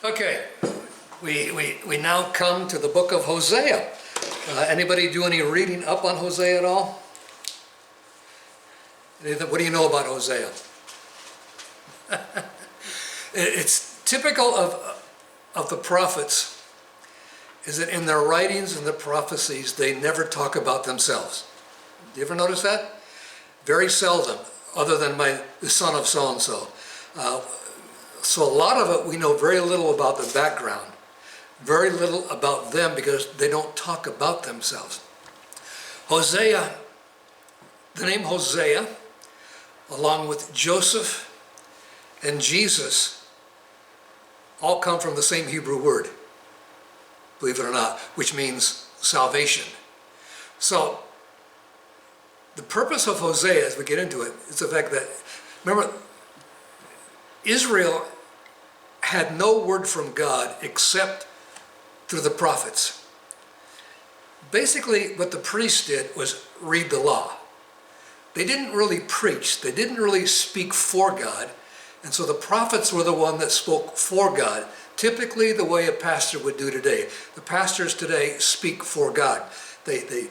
Okay, we now come to the book of Hosea. Anybody do any reading up on Hosea at all? What do you know about Hosea? It's typical of the prophets is that in their writings and their prophecies, they never talk about themselves. Do you ever notice that? Very seldom, other than the son of so-and-so. So a lot of it, we know very little about the background, very little about them because they don't talk about themselves. Hosea, the name Hosea, along with Joseph and Jesus, all come from the same Hebrew word, believe it or not, which means salvation. So the purpose of Hosea, as we get into it, is the fact that, remember, Israel had no word from God except through the prophets. Basically, what the priests did was read the law. They didn't really preach. They didn't really speak for God. And so the prophets were the one that spoke for God, typically the way a pastor would do today. The pastors today speak for God. They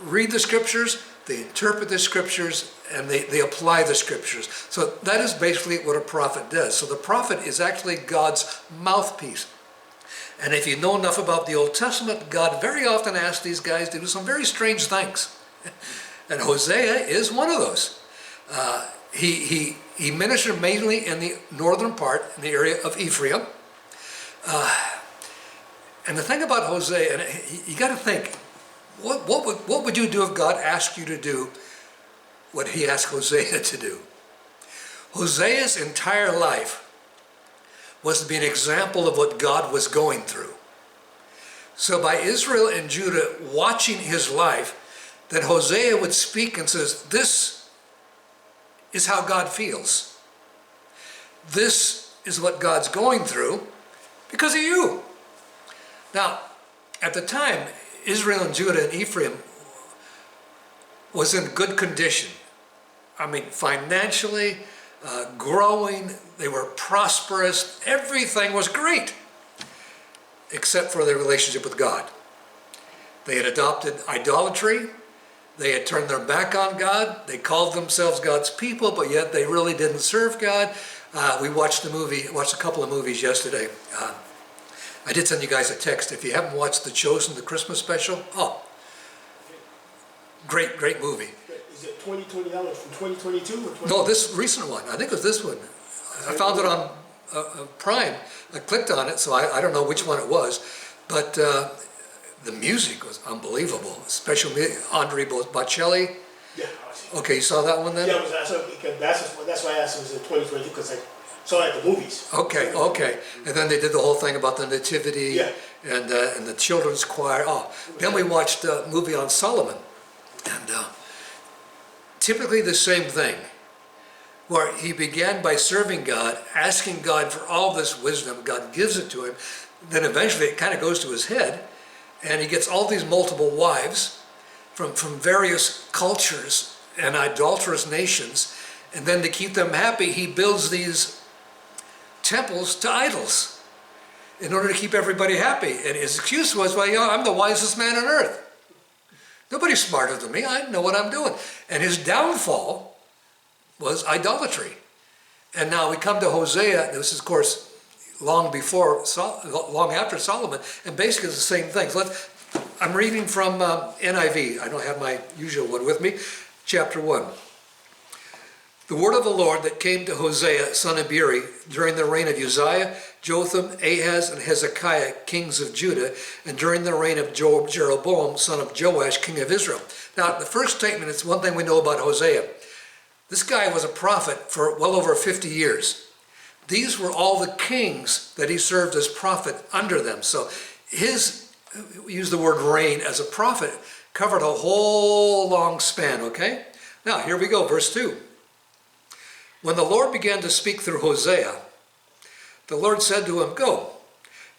read the scriptures, they interpret the scriptures, and they apply the scriptures. So that is basically what a prophet does. So the prophet is actually God's mouthpiece. And if you know enough about the Old Testament, God very often asks these guys to do some very strange things. And Hosea is one of those. He ministered mainly in the northern part, in the area of Ephraim. And the thing about Hosea, and you got to think, what would you do if God asked you to do what he asked Hosea to do? Hosea's entire life was to be an example of what God was going through. So by Israel and Judah watching his life, then Hosea would speak and says, this is how God feels. This is what God's going through because of you. Now, at the time, Israel and Judah and Ephraim was in good condition. I mean, financially, growing, they were prosperous, everything was great, except for their relationship with God. They had adopted idolatry, they had turned their back on God, they called themselves God's people, but yet they really didn't serve God. We watched a couple of movies yesterday. I did send you guys a text. If you haven't watched The Chosen, the Christmas special, great movie. Is it $20 from 2022 or No, this recent one. I think it was this one. I found it on Prime. I clicked on it, so I don't know which one it was. But the music was unbelievable. Especially Andre Bocelli. Yeah. Okay, you saw that one then? Yeah, that's why I asked if it was in 2022, because I saw it at the movies. Okay. And then they did the whole thing about the nativity, yeah, and the children's choir. Then we watched a movie on Solomon. And typically the same thing, where he began by serving God, asking God for all this wisdom. God gives it to him. Then eventually it kind of goes to his head, and he gets all these multiple wives from various cultures and idolatrous nations. And then to keep them happy, he builds these temples to idols in order to keep everybody happy. And his excuse was, well, I'm the wisest man on earth. Nobody's smarter than me. I know what I'm doing. And his downfall was idolatry. And now we come to Hosea. This is, of course, long after Solomon, and basically it's the same things. I'm reading from NIV. I don't have my usual one with me. Chapter 1. The word of the Lord that came to Hosea, son of Beeri, during the reign of Uzziah, Jotham, Ahaz, and Hezekiah, kings of Judah, and during the reign of Jeroboam, son of Joash, king of Israel. Now, the first statement, it's one thing we know about Hosea. This guy was a prophet for well over 50 years. These were all the kings that he served as prophet under them. So we use the word reign as a prophet, covered a whole long span, okay? Now, here we go, verse 2. When the Lord began to speak through Hosea, the Lord said to him, Go,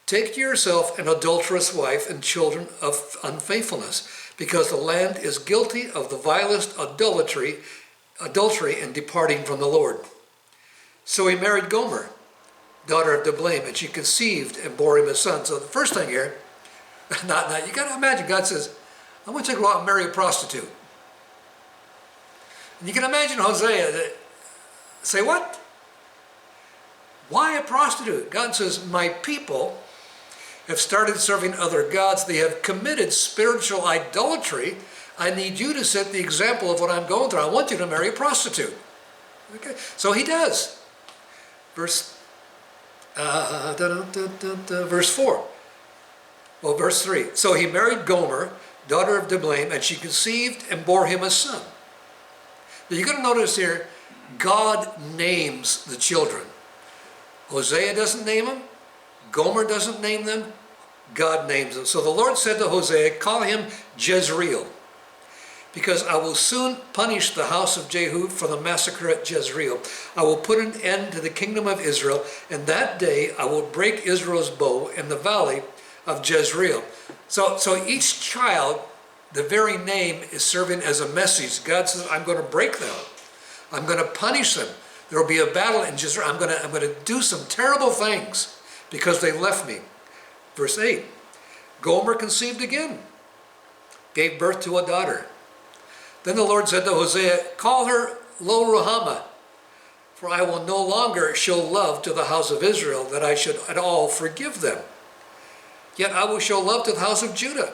take to yourself an adulterous wife and children of unfaithfulness, because the land is guilty of the vilest adultery in departing from the Lord. So he married Gomer. daughter of Diblaim, and she conceived and bore him a son. So the first thing here, you got to imagine, God says, I want you to go out and marry a prostitute. And you can imagine Hosea say, what? Why a prostitute? God says, my people have started serving other gods. They have committed spiritual idolatry. I need you to set the example of what I'm going through. I want you to marry a prostitute. Okay, so he does. Verse 4. Well, verse 3. So he married Gomer, daughter of Diblaim, and she conceived and bore him a son. Now you're going to notice here, God names the children. Hosea doesn't name them. Gomer doesn't name them. God names them. So the Lord said to Hosea, call him Jezreel, because I will soon punish the house of Jehu for the massacre at Jezreel. I will put an end to the kingdom of Israel, and that day I will break Israel's bow in the valley of Jezreel. So each child, the very name is serving as a message. God says, I'm going to break them. I'm going to punish them. There will be a battle in Jezreel. I'm going to do some terrible things because they left me. Verse 8, Gomer conceived again, gave birth to a daughter. Then the Lord said to Hosea, call her Lo-Ruhamah, for I will no longer show love to the house of Israel, that I should at all forgive them. Yet I will show love to the house of Judah.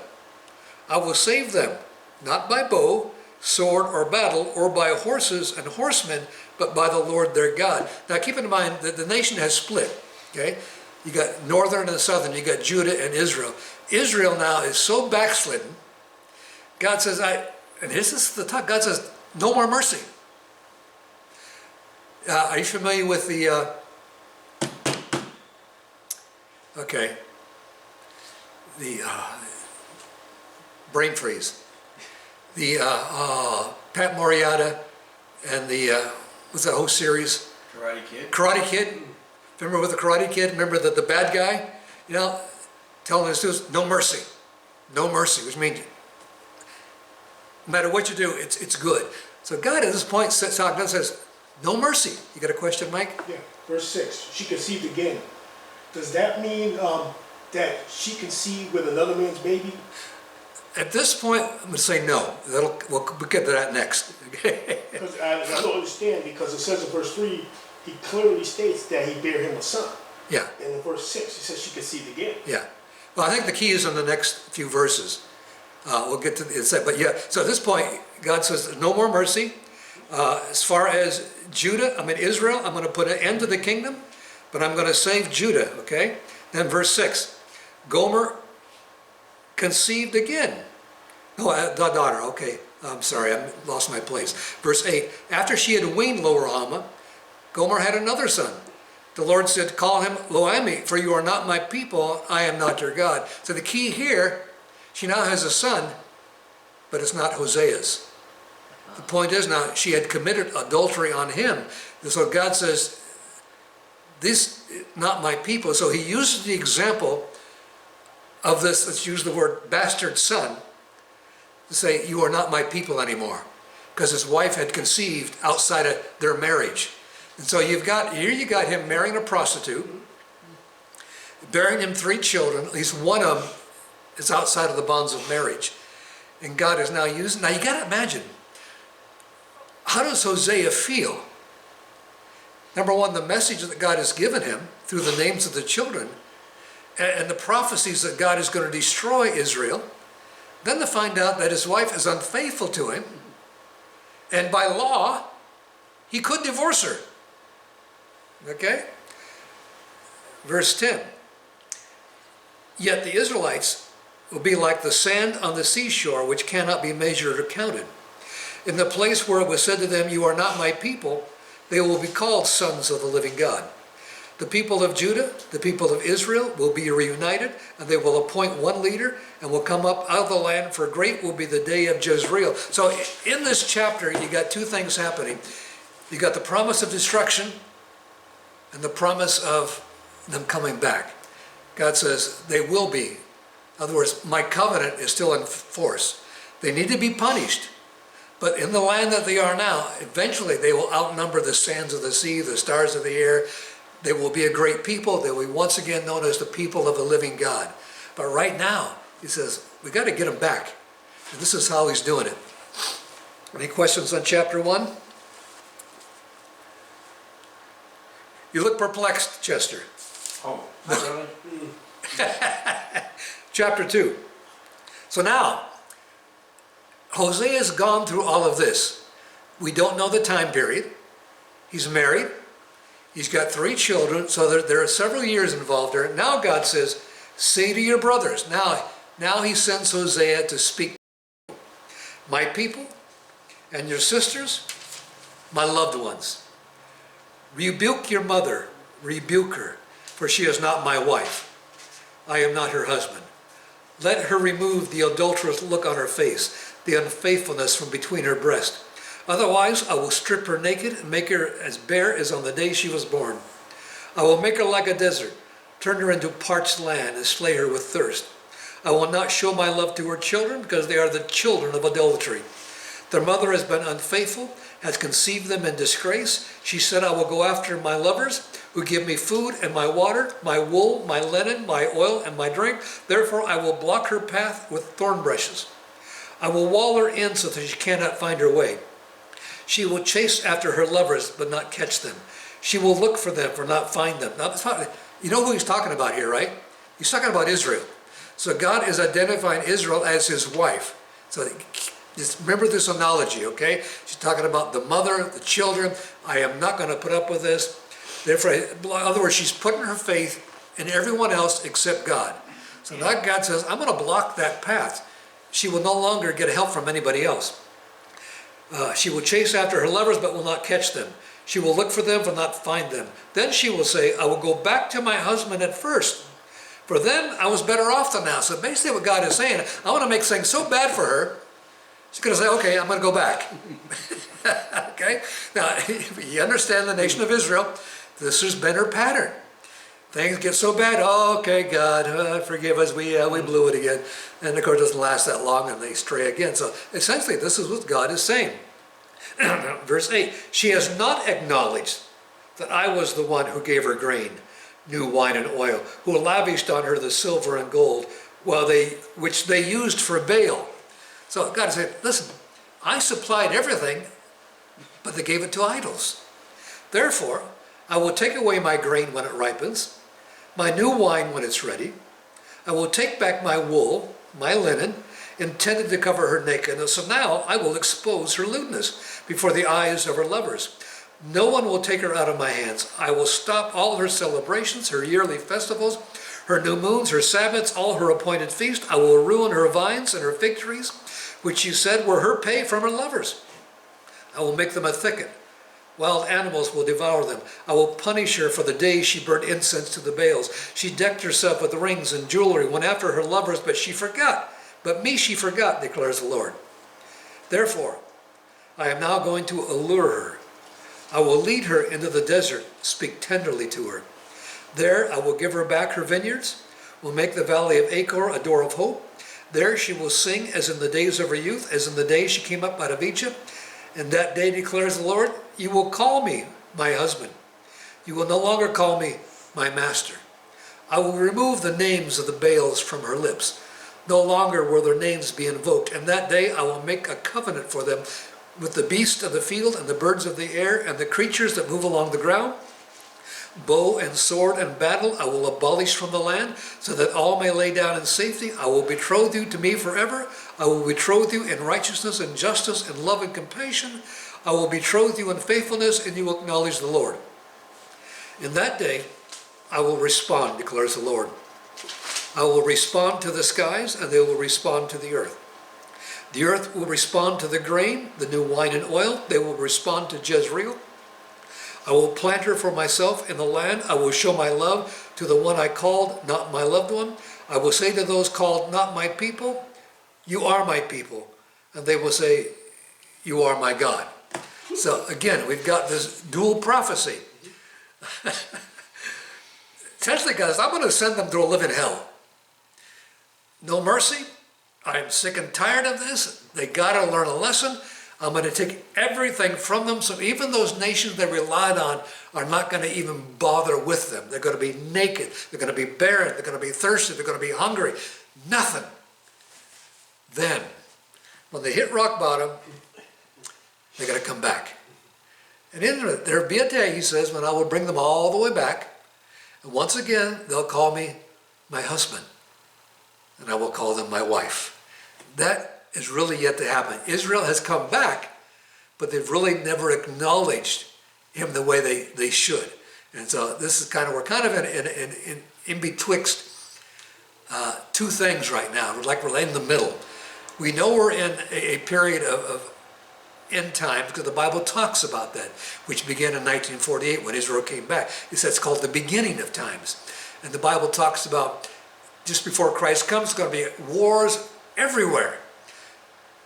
I will save them, not by bow, sword, or battle, or by horses and horsemen, but by the Lord their God. Now keep in mind that the nation has split, okay? You got northern and southern, you got Judah and Israel. Israel now is so backslidden, God says, and this is the talk, God says, no more mercy. Are you familiar with the, brain freeze. The Pat Morita and the, what's that whole series? Karate Kid. Karate Kid. Remember with the Karate Kid? Remember that the bad guy, telling his students, no mercy. No mercy, which means no matter what you do, it's good. So God at this point sets out and says, no mercy. You got a question, Mike? Yeah, verse 6, she conceived again. Does that mean that she conceived with another man's baby? At this point, I'm going to say no. We'll get to that next. Because I don't understand, because it says in verse 3, he clearly states that he bare him a son. Yeah. And in verse 6, he says she conceived again. Yeah. Well, I think the key is in the next few verses. We'll get to it, but yeah. So at this point, God says, no more mercy. As far as Israel, I'm going to put an end to the kingdom, but I'm going to save Judah, okay? Then verse 6, Gomer conceived again. Oh, the daughter, okay. I'm sorry, I lost my place. Verse 8, after she had weaned Lo-Ruhamah, Gomer had another son. The Lord said, call him Lo-Ammi, for you are not my people, I am not your God. So the key here, she now has a son, but it's not Hosea's. The point is now, she had committed adultery on him. And so God says, this is not my people. So he uses the example of this, let's use the word bastard son, to say, you are not my people anymore. Because his wife had conceived outside of their marriage. And so you got him marrying a prostitute, bearing him 3 children, at least one of them is outside of the bonds of marriage. And God is now using, now you got to imagine, how does Hosea feel? Number one, the message that God has given him through the names of the children and the prophecies that God is going to destroy Israel. Then to find out that his wife is unfaithful to him. And by law, he could divorce her. Okay? Verse 10. Yet the Israelites will be like the sand on the seashore, which cannot be measured or counted. In the place where it was said to them, you are not my people, they will be called sons of the living God. The people of Judah, the people of Israel will be reunited, and they will appoint one leader and will come up out of the land, for great will be the day of Jezreel. So in this chapter, you got 2 things happening. You got the promise of destruction and the promise of them coming back. God says they will be. In other words, my covenant is still in force. They need to be punished. But in the land that they are now, eventually they will outnumber the sands of the sea, the stars of the air. They will be a great people. They will be once again known as the people of the living God. But right now, he says, we got to get them back. And this is how he's doing it. Any questions on chapter 1? You look perplexed, Chester. Oh, really? Chapter 2. So now, Hosea has gone through all of this. We don't know the time period. He's married. He's got 3 children, so there are several years involved there. Now God says, say to your brothers. Now he sends Hosea to speak. My people and your sisters, my loved ones. Rebuke your mother, rebuke her, for she is not my wife. I am not her husband. Let her remove the adulterous look on her face, the unfaithfulness from between her breasts. Otherwise, I will strip her naked and make her as bare as on the day she was born. I will make her like a desert, turn her into parched land, and slay her with thirst. I will not show my love to her children, because they are the children of adultery. Their mother has been unfaithful, has conceived them in disgrace. She said, I will go after my lovers, who give me food and my water, my wool, my linen, my oil, and my drink. Therefore I will block her path with thorn bushes. I will wall her in so that she cannot find her way. She will chase after her lovers, but not catch them. She will look for them, but not find them. Now, you know who he's talking about here, right? He's talking about Israel. So God is identifying Israel as his wife. So just remember this analogy, okay? She's talking about the mother, the children. I am not going to put up with this. Therefore, in other words, she's putting her faith in everyone else except God. So now God says, I'm going to block that path. She will no longer get help from anybody else. She will chase after her lovers, but will not catch them. She will look for them, but not find them. Then she will say, I will go back to my husband at first, for then I was better off than now. So basically what God is saying, I want to make things so bad for her, she's going to say, okay, I'm going to go back. Okay? Now, you understand the nation of Israel. This has been her pattern. Things get so bad, oh, okay, God, forgive us, we blew it again. And of course, it doesn't last that long, and they stray again. So essentially, this is what God is saying. Verse 8, she has not acknowledged that I was the one who gave her grain, new wine and oil, who lavished on her the silver and gold, which they used for Baal. So God said, listen, I supplied everything, but they gave it to idols. Therefore, I will take away my grain when it ripens, my new wine when it's ready. I will take back my wool, my linen, intended to cover her nakedness. So now I will expose her lewdness before the eyes of her lovers. No one will take her out of my hands. I will stop all her celebrations, her yearly festivals, her new moons, her Sabbaths, all her appointed feasts. I will ruin her vines and her fig trees, which you said were her pay from her lovers. I will make them a thicket. Wild animals will devour them. I will punish her for the days she burnt incense to the Baals. She decked herself with rings and jewelry, went after her lovers, but she forgot. But me she forgot, declares the Lord. Therefore, I am now going to allure her. I will lead her into the desert, speak tenderly to her. There I will give her back her vineyards, will make the valley of Achor a door of hope. There she will sing as in the days of her youth, as in the day she came up out of Egypt. And that day, declares the Lord, you will call me my husband. You will no longer call me my master. I will remove the names of the Baals from her lips. No longer will their names be invoked. And that day I will make a covenant for them with the beasts of the field and the birds of the air and the creatures that move along the ground. Bow and sword and battle I will abolish from the land, so that all may lay down in safety. I will betroth you to me forever. I will betroth you in righteousness and justice and love and compassion. I will betroth you in faithfulness, and you will acknowledge the Lord. In that day I will respond, declares the Lord. I will respond to the skies, and they will respond to the earth. The earth will respond to the grain, the new wine and oil. They will respond to Jezreel. I will plant her for myself in the land. I will show my love to the one I called, not my loved one. I will say to those called not my people, you are my people. And they will say, you are my God. So again, we've got this dual prophecy. Essentially, guys, I'm going to send them to live in hell. No mercy. I'm sick and tired of this. They got to learn a lesson. I'm going to take everything from them, so even those nations they relied on are not going to even bother with them. They're going to be naked, they're going to be barren, they're going to be thirsty, they're going to be hungry. Nothing. Then, when they hit rock bottom, they're going to come back. And in there'll be a day, he says, when I will bring them all the way back, and once again, they'll call me my husband, and I will call them my wife. That is really yet to happen. Israel has come back, but they've really never acknowledged him the way they should. And so this is kind of, we're kind of in betwixt two things right now. We're in the middle. We know we're in a period of end times because the Bible talks about that, which began in 1948 when Israel came back. It says it's called the beginning of times. And the Bible talks about just before Christ comes, it's going to be wars everywhere.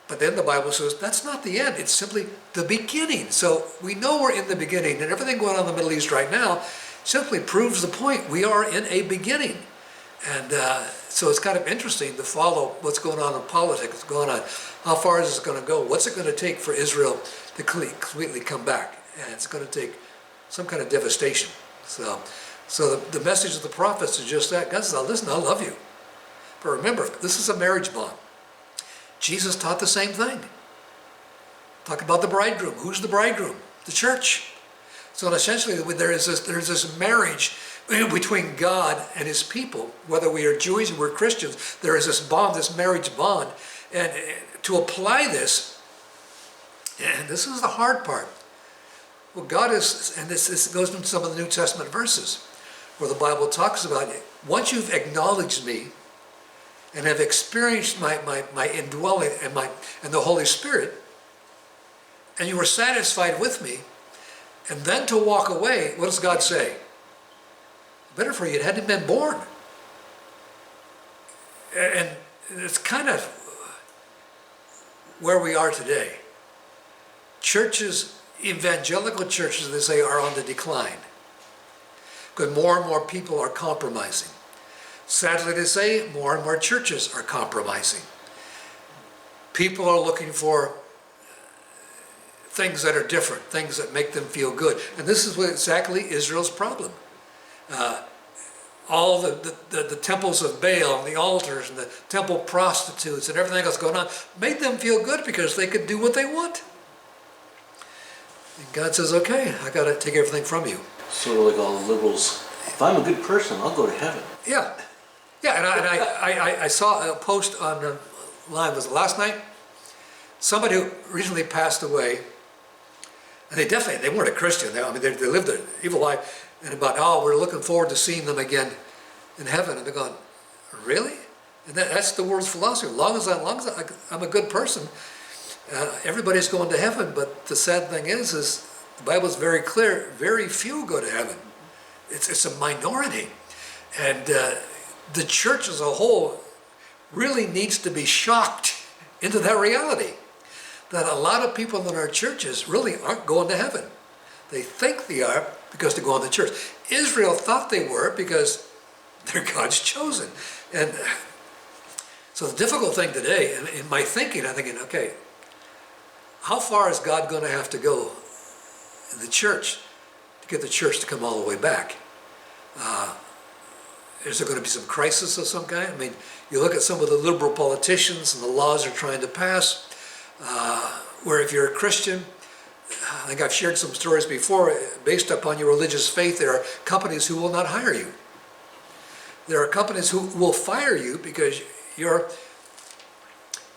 But then the Bible says that's not the end. It's simply the beginning. So we know we're in the beginning, and everything going on in the Middle East right now simply proves the point. We are in a beginning. And so it's kind of interesting to follow what's going on in politics, what's going on. How far is this going to go? What's it going to take for Israel to completely come back? And it's going to take some kind of devastation. So the message of the prophets is just that. God says, listen, I love you. But remember, this is a marriage bond. Jesus taught the same thing. Talk about the bridegroom. Who's the bridegroom? The church. So essentially, there's this marriage between God and his people. Whether we are Jewish or we're Christians, there is this bond, this marriage bond. And to apply this, and this is the hard part. Well, God is, and this goes into some of the New Testament verses, where the Bible talks about it. Once you've acknowledged me, and have experienced my indwelling and the Holy Spirit, and you are satisfied with me, and then to walk away, what does God say? Better for you, it hadn't been born. And it's kind of where we are today. Churches, evangelical churches, they say, are on the decline. Because more and more people are compromising. Sadly to say, more and more churches are compromising. People are looking for things that are different, things that make them feel good. And this is what exactly Israel's problem. All the temples of Baal and the altars and the temple prostitutes and everything else going on made them feel good because they could do what they want. And God says, okay, I got to take everything from you. Sort of like all the liberals. If I'm a good person, I'll go to heaven. Yeah. Yeah, and I saw a post online, was it last night? Somebody who recently passed away, and they weren't a Christian. They lived an evil life, and about, we're looking forward to seeing them again in heaven. And they're going, really? And that's the world's philosophy. As long as I'm a good person, everybody's going to heaven. But the sad thing is the Bible's very clear, very few go to heaven. It's a minority. And the church as a whole really needs to be shocked into that reality. That a lot of people in our churches really aren't going to heaven. They think they are because they're going to church. Israel thought they were because they're God's chosen. And so the difficult thing today, in my thinking, I'm thinking, okay, how far is God going to have to go in the church to get the church to come all the way back? Is there going to be some crisis of some kind? I mean, you look at some of the liberal politicians and the laws they're trying to pass, where if you're a Christian, I think I've shared some stories before, based upon your religious faith, there are companies who will not hire you. There are companies who will fire you because your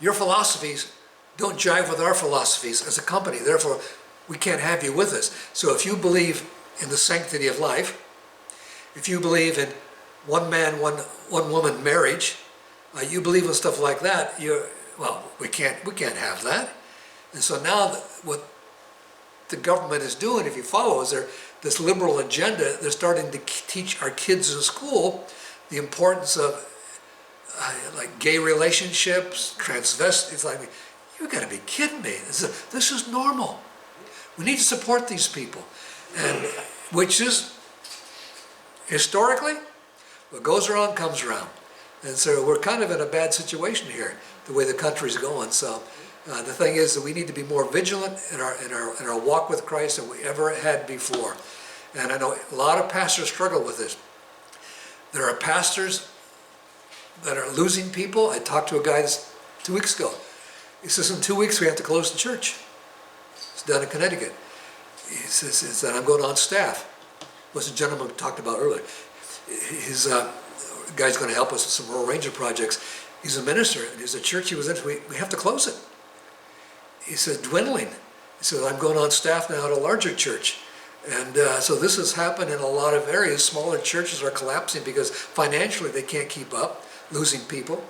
philosophies don't jive with our philosophies as a company. Therefore, we can't have you with us. So if you believe in the sanctity of life, if you believe in one man, one woman marriage, you believe in stuff like that, we can't have that. And so now what the government is doing, if you follow, is this liberal agenda. They're starting to teach our kids in school the importance of like gay relationships, transvestites. It's like, you got to be kidding me. This is normal. We need to support these people, and which is historically, what goes around comes around. And so we're kind of in a bad situation here, the way the country's going. So The thing is that we need to be more vigilant in our walk with Christ than we ever had before. And I know a lot of pastors struggle with this. There are pastors that are losing people. I talked to a guy 2 weeks ago. He says, in 2 weeks we have to close the church. It's down in Connecticut. He says that I'm going on staff. Was a gentleman we talked about earlier. His guy's going to help us with some rural ranger projects. He's a minister, and there's a church he was in. We have to close it. He said, dwindling. He said, I'm going on staff now at a larger church. And so this has happened in a lot of areas. Smaller churches are collapsing because financially they can't keep up, losing people.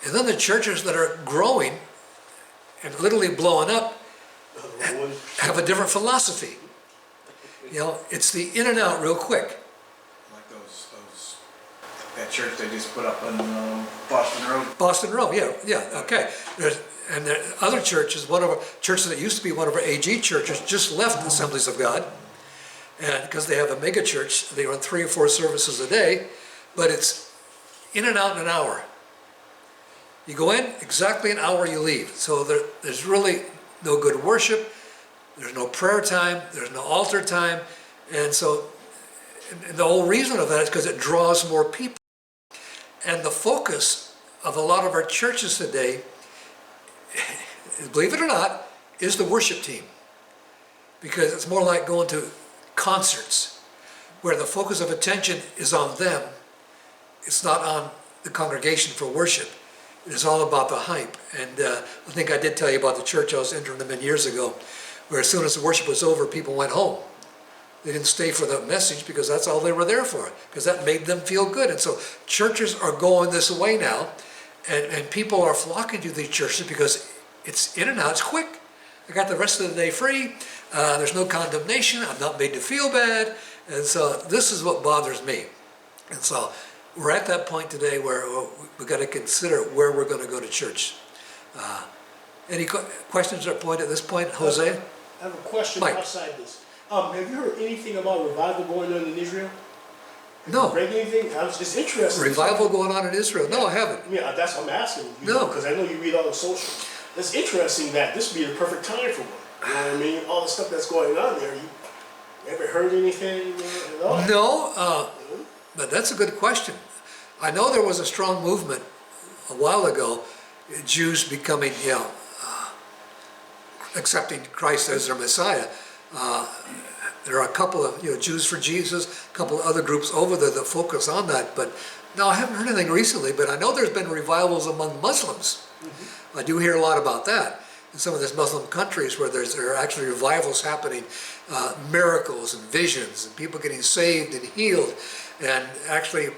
And then the churches that are growing and literally blowing up have a different philosophy. You know, it's the in and out real quick. Like that church they just put up on Boston Road. Boston Road, yeah, okay. And there are other churches, one of our churches that used to be one of our AG churches just left Assemblies of God. And because they have a mega church, they run 3 or 4 services a day, but it's in and out in an hour. You go in, exactly an hour you leave. So there's really no good worship, there's no prayer time, there's no altar time. And so and the whole reason of that is because it draws more people. And the focus of a lot of our churches today, believe it or not, is the worship team. Because it's more like going to concerts where the focus of attention is on them. It's not on the congregation for worship. It is all about the hype. And I think I did tell you about the church I was entering them in years ago, where as soon as the worship was over, people went home. They didn't stay for the message because that's all they were there for, because that made them feel good. And so churches are going this way now, and people are flocking to these churches because it's in and out, it's quick. I got the rest of the day free. There's no condemnation. I'm not made to feel bad. And so this is what bothers me. And so we're at that point today where we've got to consider where we're going to go to church. Any questions or point at this point, Jose? I have a question Mike. outside this. Have you heard anything about revival going on in Israel? No. Read anything? I was just interested. Revival going on in Israel? No, I haven't. Yeah, that's what I'm asking. No. Because I know you read all the social. It's interesting that this would be the perfect time for one. You know what I mean? All the stuff that's going on there. You ever heard anything at all? No, but that's a good question. I know there was a strong movement a while ago, Jews becoming, accepting Christ as their Messiah. There are a couple of, Jews for Jesus, a couple of other groups over there that focus on that. But no, I haven't heard anything recently, but I know there's been revivals among Muslims. Mm-hmm. I do hear a lot about that in some of these Muslim countries where there are actually revivals happening, miracles and visions and people getting saved and healed, and actually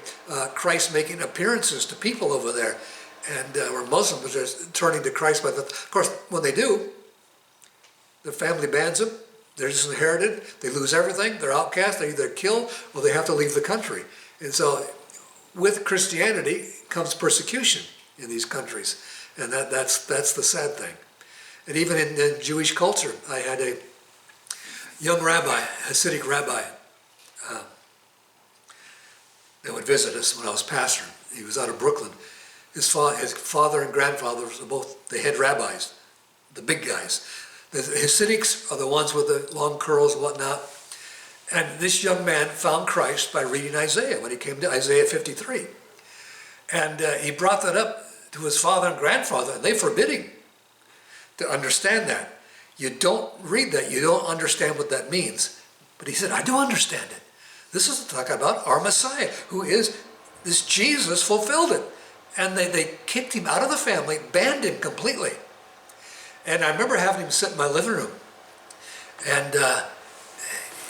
Christ making appearances to people over there. And where Muslims are turning to Christ. Of course, when they do, their family bans them. They're disinherited. They lose everything. They're outcast. They're either killed or they have to leave the country. And so with Christianity comes persecution in these countries. And that's the sad thing. And even in Jewish culture, I had a young rabbi, Hasidic rabbi, that would visit us when I was pastoring. He was out of Brooklyn. His father and grandfather were both the head rabbis, the big guys. The Hasidics are the ones with the long curls and whatnot. And this young man found Christ by reading Isaiah when he came to Isaiah 53. And he brought that up to his father and grandfather, and they forbid him to understand that. You don't read that, you don't understand what that means. But he said, I do understand it. This is talking about our Messiah, who is, this Jesus fulfilled it. And they kicked him out of the family, banned him completely. And I remember having him sit in my living room. And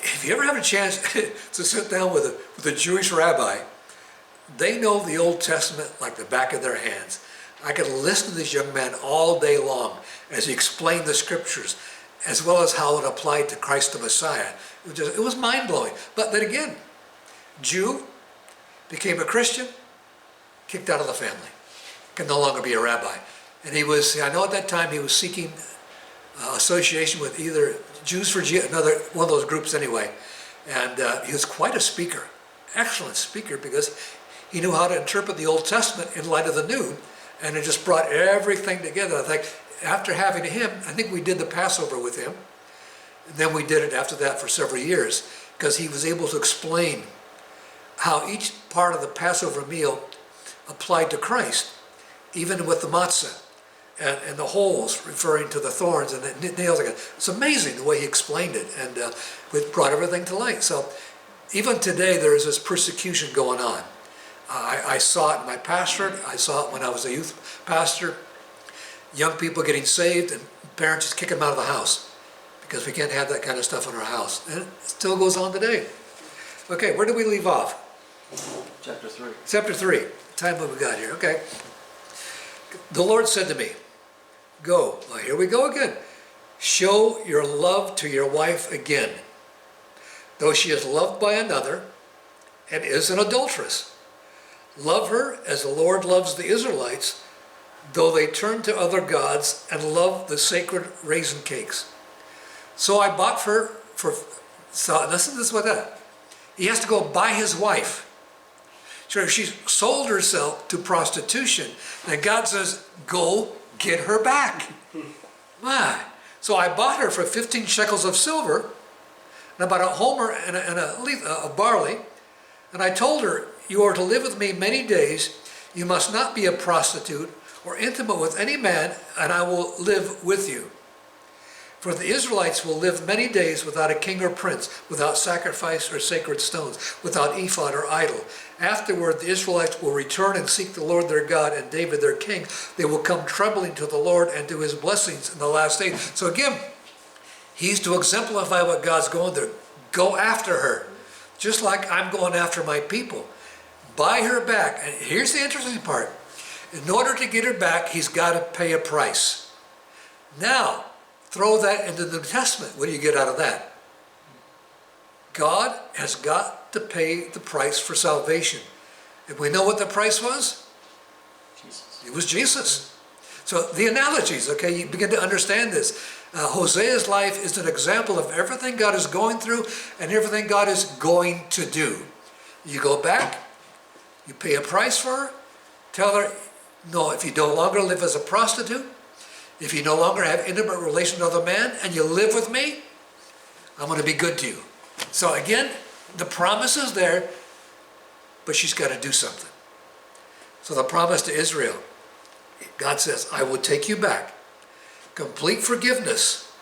if you ever have a chance to sit down with a Jewish rabbi, they know the Old Testament like the back of their hands. I could listen to this young man all day long as he explained the scriptures, as well as how it applied to Christ the Messiah. It was mind-blowing. But then again, Jew, became a Christian, kicked out of the family, can no longer be a rabbi. And I know at that time he was seeking association with either Jews for another one of those groups anyway. And he was quite a speaker, excellent speaker, because he knew how to interpret the Old Testament in light of the New, and it just brought everything together. I think after having him, I think we did the Passover with him. And then we did it after that for several years, because he was able to explain how each part of the Passover meal applied to Christ, even with the matzah and the holes referring to the thorns and the nails. It's amazing the way he explained it, and it brought everything to light. So even today there is this persecution going on. I saw it in my pastorate. I saw it when I was a youth pastor. Young people getting saved and parents just kicking them out of the house because we can't have that kind of stuff in our house. And it still goes on today. Okay, where did we leave off? Chapter 3. Chapter 3. Time what we got here. Okay. The Lord said to me, go. Well, here we go again. Show your love to your wife again, though she is loved by another and is an adulteress. Love her as the Lord loves the Israelites, though they turn to other gods and love the sacred raisin cakes. So I bought her for, so listen to this with that. He has to go buy his wife. So she sold herself to prostitution, and God says, go get her back. My. So I bought her for 15 shekels of silver, and about a homer and a leaf of barley, and I told her, you are to live with me many days. You must not be a prostitute or intimate with any man, and I will live with you. For the Israelites will live many days without a king or prince, without sacrifice or sacred stones, without ephod or idol. Afterward, the Israelites will return and seek the Lord their God and David their king. They will come trembling to the Lord and to his blessings in the last days. So again, he's to exemplify what God's going through. Go after her, just like I'm going after my people. Buy her back. And here's the interesting part. In order to get her back, he's got to pay a price. Now, throw that into the New Testament. What do you get out of that? God has got to pay the price for salvation. And we know what the price was? Jesus. It was Jesus. So the analogies, okay, you begin to understand this. Hosea's life is an example of everything God is going through and everything God is going to do. You go back, you pay a price for her, tell her, no, if you no longer live as a prostitute, if you no longer have intimate relation with another man, and you live with me, I'm going to be good to you. So again, the promise is there, but she's got to do something. So the promise to Israel, God says, I will take you back. Complete forgiveness.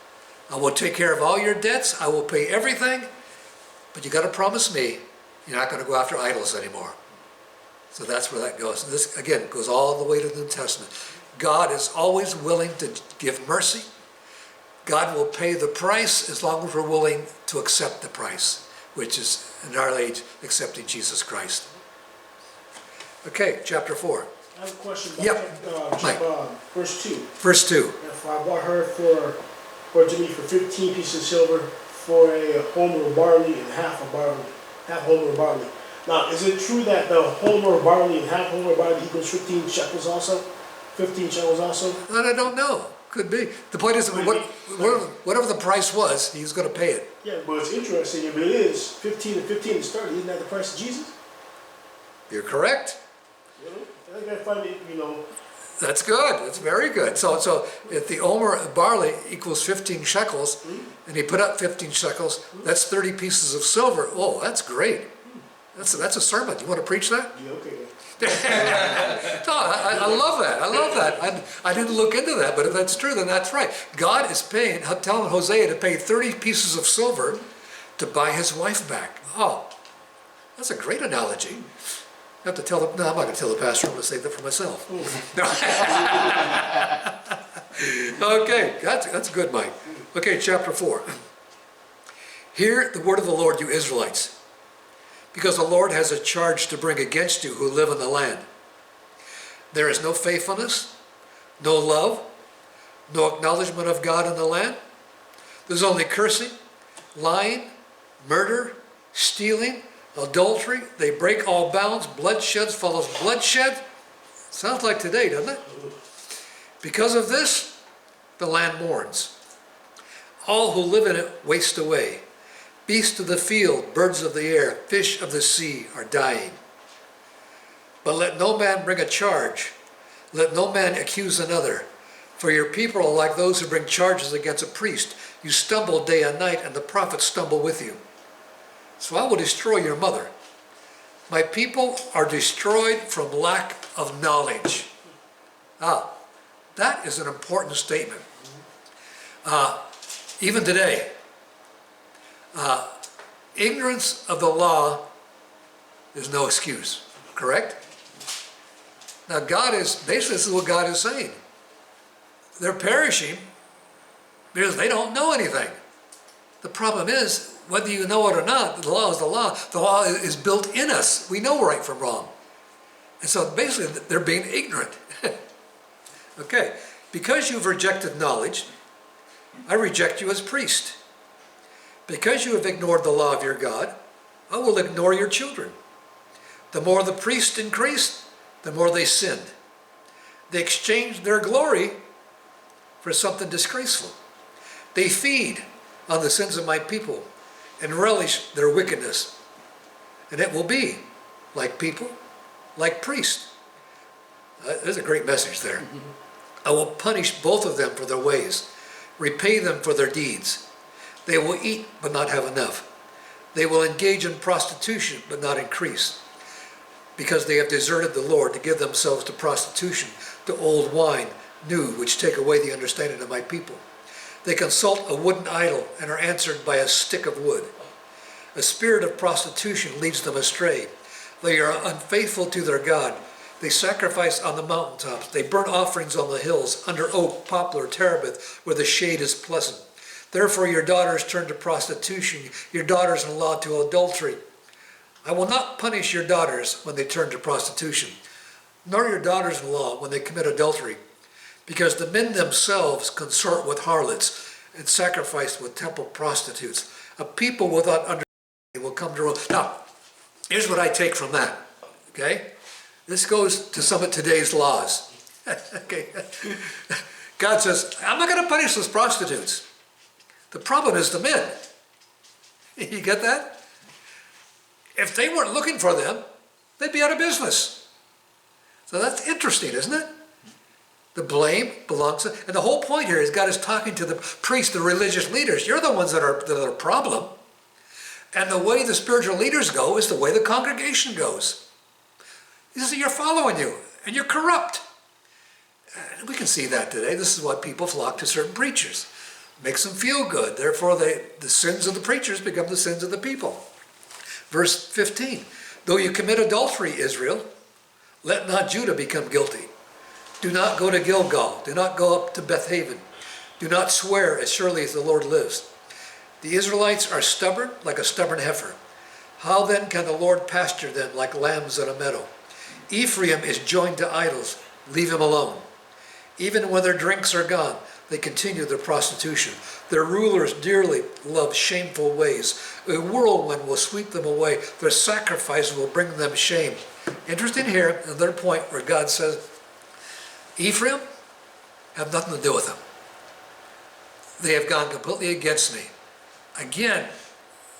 I will take care of all your debts. I will pay everything. But you got to promise me you're not going to go after idols anymore. So that's where that goes. And this, again, goes all the way to the New Testament. God is always willing to give mercy. God will pay the price as long as we're willing to accept the price, which is, in our age, accepting Jesus Christ. Okay, chapter 4. I have a question Yep. about verse 2. Verse 2. If I bought her for Jimmy for 15 pieces of silver for a homer of barley and half homer of barley. Now, is it true that the homer of barley and half homer of barley equals 15 shekels also? 15 shekels also? That I don't know. Could be. The point is, whatever the price was, he's going to pay it. Yeah, but it's interesting. If it is 15 and 15 to start, isn't that the price of Jesus? You're correct. You know? I think I find it, That's good. That's very good. So if the omer of barley equals 15 shekels, and he put up 15 shekels, that's 30 pieces of silver. Oh, that's great. That's a sermon. You want to preach that? Yeah, okay. No, I love that. I love that. I didn't look into that, but if that's true, then that's right. God is telling Hosea to pay 30 pieces of silver to buy his wife back. Oh, that's a great analogy. I have to tell them, no, I'm not going to tell the pastor. I'm going to save that for myself. Okay, that's good, Mike. Okay, chapter 4. Hear the word of the Lord, you Israelites, because the Lord has a charge to bring against you who live in the land. There is no faithfulness, no love, no acknowledgement of God in the land. There's only cursing, lying, murder, stealing, adultery. They break all bounds. Bloodshed follows bloodshed. Sounds like today, doesn't it? Because of this, the land mourns. All who live in it waste away. Beasts of the field, birds of the air, fish of the sea are dying. But let no man bring a charge. Let no man accuse another. For your people are like those who bring charges against a priest. You stumble day and night, and the prophets stumble with you. So I will destroy your mother. My people are destroyed from lack of knowledge. That is an important statement. Even today, ignorance of the law is no excuse, correct? Now basically this is what God is saying. They're perishing because they don't know anything. The problem is, whether you know it or not, the law is the law. The law is built in us. We know right from wrong. And so basically they're being ignorant. Okay, because you've rejected knowledge, I reject you as priest. Because you have ignored the law of your God, I will ignore your children. The more the priests increased, the more they sinned. They exchanged their glory for something disgraceful. They feed on the sins of my people and relish their wickedness. And it will be like people, like priests. There's a great message there. I will punish both of them for their ways, repay them for their deeds. They will eat but not have enough. They will engage in prostitution but not increase, because they have deserted the Lord to give themselves to prostitution, to old wine, new, which take away the understanding of my people. They consult a wooden idol and are answered by a stick of wood. A spirit of prostitution leads them astray. They are unfaithful to their God. They sacrifice on the mountaintops. They burn offerings on the hills, under oak, poplar, terebinth, where the shade is pleasant. Therefore your daughters turn to prostitution, your daughters-in-law to adultery. I will not punish your daughters when they turn to prostitution, nor your daughters-in-law when they commit adultery, because the men themselves consort with harlots and sacrifice with temple prostitutes. A people without understanding will come to rule. Now, here's what I take from that, okay? This goes to some of today's laws. Okay. God says, I'm not going to punish those prostitutes. The problem is the men. You get that? If they weren't looking for them, they'd be out of business. So that's interesting, isn't it? The blame belongs to, and the whole point here is God is talking to the priests, the religious leaders. You're the ones that are the problem. And the way the spiritual leaders go is the way the congregation goes. He says, you're following you, and you're corrupt. And we can see that today. This is why people flock to certain preachers. Makes them feel good. Therefore, the sins of the preachers become the sins of the people. Verse 15, though you commit adultery, Israel, let not Judah become guilty. Do not go to Gilgal. Do not go up to Bethaven. Do not swear as surely as the Lord lives. The Israelites are stubborn like a stubborn heifer. How then can the Lord pasture them like lambs in a meadow? Ephraim is joined to idols. Leave him alone. Even when their drinks are gone, they continue their prostitution. Their rulers dearly love shameful ways. A whirlwind will sweep them away. Their sacrifice will bring them shame. Interesting here, another point where God says, Ephraim, have nothing to do with them. They have gone completely against me. Again,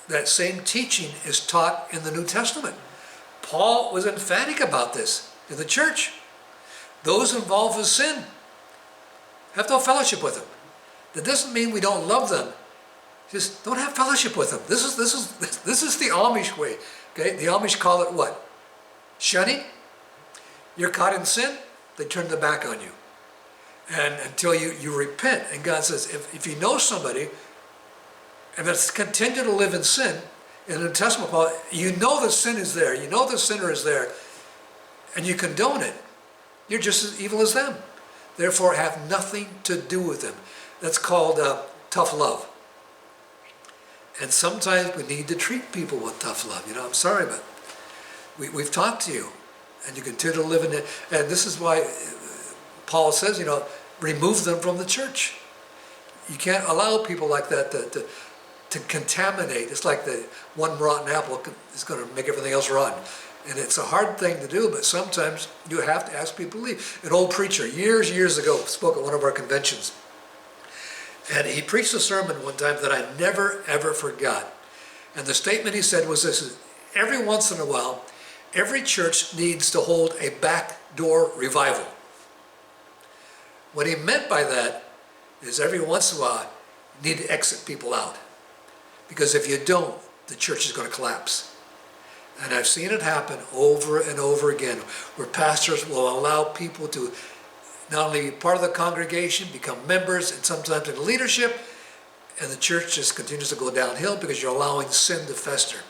that same teaching is taught in the New Testament. Paul was emphatic about this in the church. Those involved with sin have no fellowship with them. That doesn't mean we don't love them. Just don't have fellowship with them. This is the Amish way. Okay, the Amish call it what? Shunning. You're caught in sin, they turn their back on you. And until you repent, and God says, if you know somebody, and that's continue to live in sin, in the New Testament, Paul, you know the sin is there, you know the sinner is there, and you condone it, you're just as evil as them. Therefore, have nothing to do with them. That's called tough love. And sometimes we need to treat people with tough love. You know, I'm sorry, but we've talked to you, and you continue to live in it. And this is why Paul says, you know, remove them from the church. You can't allow people like that to contaminate. It's like the one rotten apple is going to make everything else rotten. And it's a hard thing to do, but sometimes you have to ask people to leave. An old preacher, years ago, spoke at one of our conventions. And he preached a sermon one time that I never, ever forgot. And the statement he said was this: every once in a while, every church needs to hold a backdoor revival. What he meant by that is every once in a while, you need to exit people out. Because if you don't, the church is going to collapse. And I've seen it happen over and over again, where pastors will allow people to not only be part of the congregation, become members, and sometimes in leadership, and the church just continues to go downhill because you're allowing sin to fester.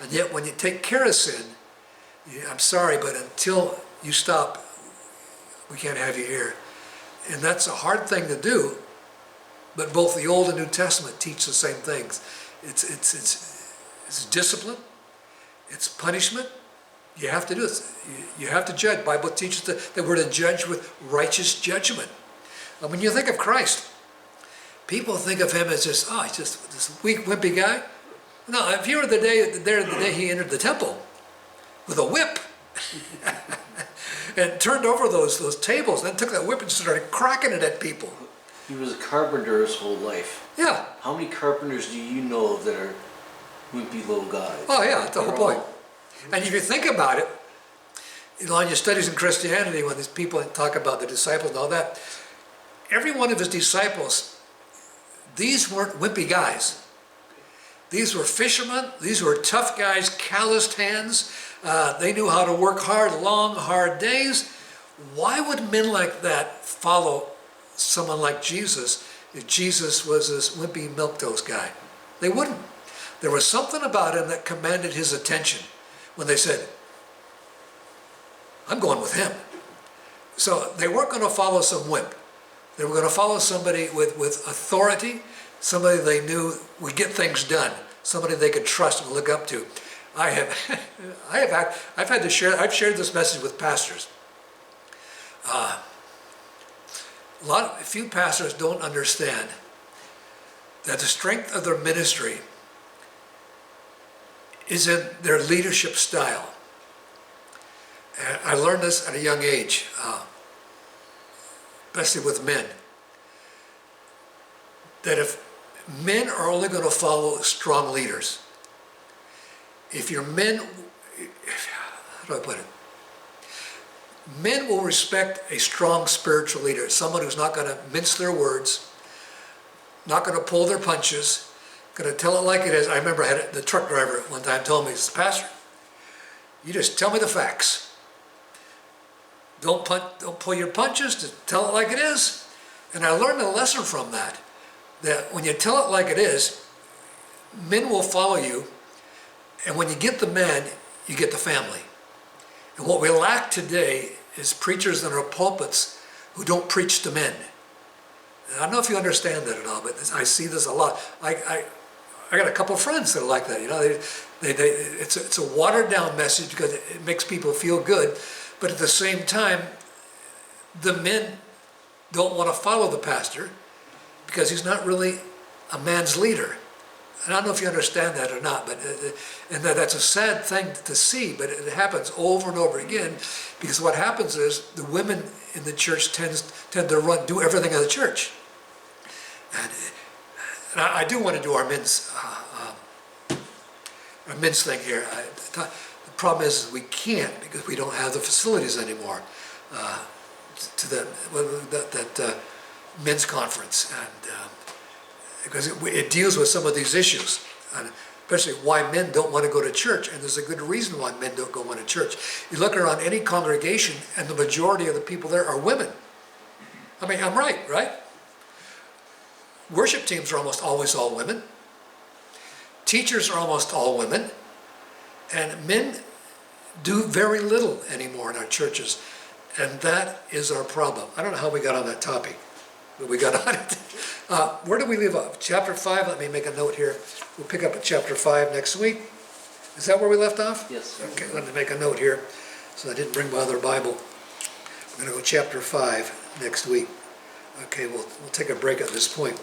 And yet when you take care of sin, I'm sorry, but until you stop, we can't have you here. And that's a hard thing to do, but both the Old and New Testament teach the same things. It's discipline, it's punishment. You have to do this. You have to judge. The Bible teaches that we're to judge with righteous judgment. And when you think of Christ, people think of him as just, he's just this weak, wimpy guy. No, if you were there the day he entered the temple with a whip and turned over those tables, and then took that whip and started cracking it at people. He was a carpenter his whole life. Yeah. How many carpenters do you know of that are wimpy little guys? Oh yeah, that's the whole point. And if you think about it, in your studies in Christianity, when these people talk about the disciples and all that, every one of his disciples, these weren't wimpy guys. These were fishermen, these were tough guys, calloused hands. They knew how to work hard, long, hard days. Why would men like that follow someone like Jesus if Jesus was this wimpy milquetoast guy? They wouldn't. There was something about him that commanded his attention when they said, I'm going with him. So they weren't going to follow some wimp. They were going to follow somebody with authority, somebody they knew would get things done, somebody they could trust and look up to. I've shared this message with pastors. A few pastors don't understand that the strength of their ministry is in their leadership style. And I learned this at a young age, especially with men, that if men are only going to follow strong leaders, if your men, how do I put it? Men will respect a strong spiritual leader, someone who's not going to mince their words, not going to pull their punches, going to tell it like it is. I remember I had the truck driver one time told me, he says, Pastor, you just tell me the facts. Don't pull your punches, just tell it like it is. And I learned a lesson from that when you tell it like it is, men will follow you, and when you get the man, you get the family. And what we lack today is preachers in our pulpits who don't preach to men. And I don't know if you understand that at all, but I see this a lot. I got a couple of friends that are like that. You know, it's a watered down message because it makes people feel good, but at the same time, the men don't want to follow the pastor because he's not really a man's leader. And I don't know if you understand that or not, but that's a sad thing to see, but it happens over and over again, because what happens is the women in the church tend to do everything in the church. And I do want to do our men's thing here. The problem is we can't because we don't have the facilities anymore to that men's conference, and because it deals with some of these issues, and especially why men don't want to go to church, and there's a good reason why men don't go to church. You look around any congregation, and the majority of the people there are women. I mean, I'm right? Worship teams are almost always all women. Teachers are almost all women, and men do very little anymore in our churches, and that is our problem. I don't know how we got on that topic, but we got on it. Where did we leave off? Chapter 5, let me make a note here. We'll pick up at chapter 5 next week. Is that where we left off? Yes. Okay, let me make a note here, so I didn't bring my other Bible. We're going to go chapter 5 next week. Okay, we'll take a break at this point.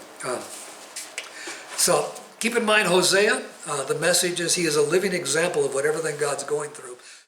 So keep in mind Hosea. The message is he is a living example of what everything God's going through.